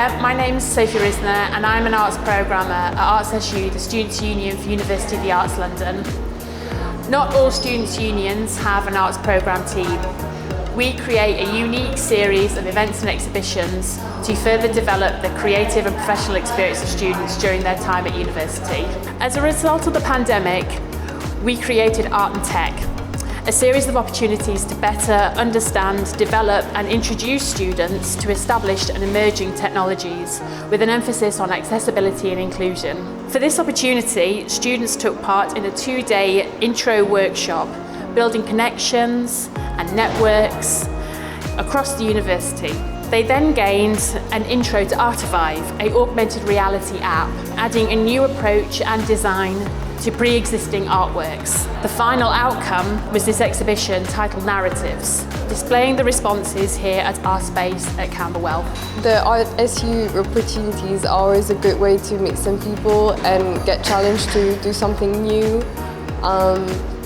there, my name's Sophie Risner and I'm an arts programmer at Arts SU, the Students' Union for University of the Arts London. Not all students' unions have an arts programme team. We create a unique series of events and exhibitions to further develop the creative and professional experience of students during their time at university. As a result of the pandemic, we created Art and Tech, a series of opportunities to better understand, develop and introduce students to established and emerging technologies with an emphasis on accessibility and inclusion. For this opportunity, students took part in a 2-day intro workshop, building connections and networks across the university. They then gained an intro to Artivive, an augmented reality app, adding a new approach and design to pre-existing artworks. The final outcome was this exhibition titled Narratives, displaying the responses here at our space at Camberwell. The Art SU opportunities are always a good way to meet some people and get challenged to do something new.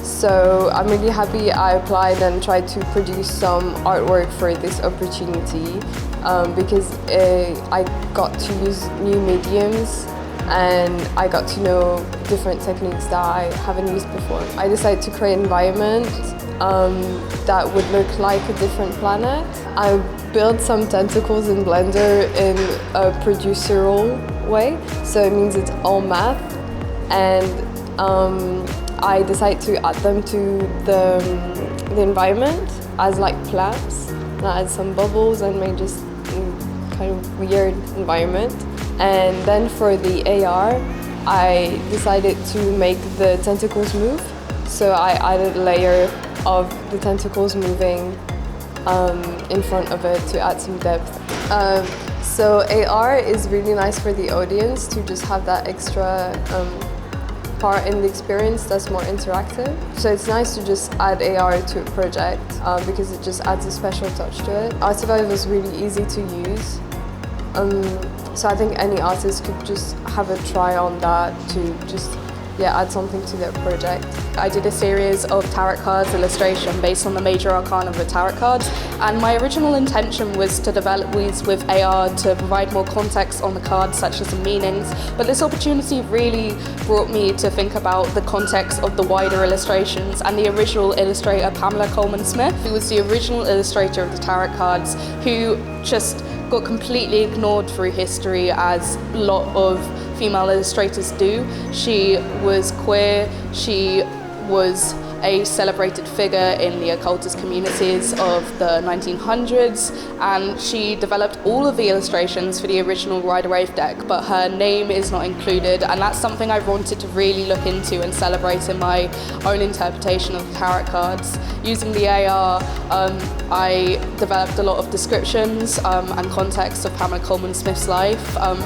So I'm really happy I applied and tried to produce some artwork for this opportunity because I got to use new mediums and I got to know different techniques that I haven't used before. I decided to create an environment that would look like a different planet. I built some tentacles in Blender in a procedural way, so it means it's all math, and I decided to add them to the environment as like plants. And I add some bubbles and made just kind of weird environment. And then for the AR, I decided to make the tentacles move. So I added a layer of the tentacles moving in front of it to add some depth. So AR is really nice for the audience to just have that extra part in the experience that's more interactive. So it's nice to just add AR to a project because it just adds a special touch to it. Artivive was really easy to use. So I think any artist could just have a try on that to just add something to their project. I did a series of tarot cards illustration based on the major arcana of the tarot cards, and my original intention was to develop these with AR to provide more context on the cards such as the meanings, but this opportunity really brought me to think about the context of the wider illustrations, and the original illustrator Pamela Coleman-Smith, who was the original illustrator of the tarot cards, who just got completely ignored through history as a lot of female illustrators do. She was queer, she was a celebrated figure in the occultist communities of the 1900s, and she developed all of the illustrations for the original Rider-Waite deck, but her name is not included, and that's something I wanted to really look into and celebrate in my own interpretation of the tarot cards. Using the AR, I developed a lot of descriptions and context of Pamela Coleman-Smith's life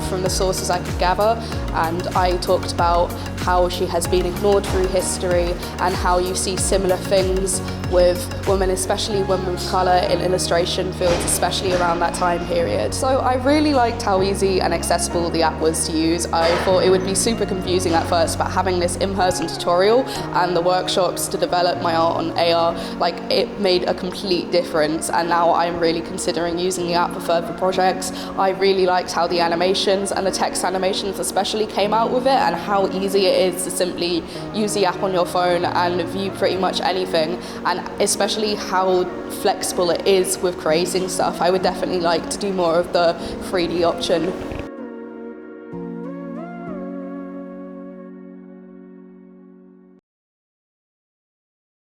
from the sources I could gather, and I talked about how she has been ignored through history and how you see similar things with women, especially women of colour, in illustration fields, especially around that time period. So I really liked how easy and accessible the app was to use. I thought it would be super confusing at first, but having this in-person tutorial and the workshops to develop my art on AR, it made a complete difference, and now I'm really considering using the app for further projects. I really liked how the animations and the text animations especially came out with it, and how easy it is to simply use the app on your phone and view pretty much anything, and especially how flexible it is with creating stuff. I would definitely like to do more of the 3D option.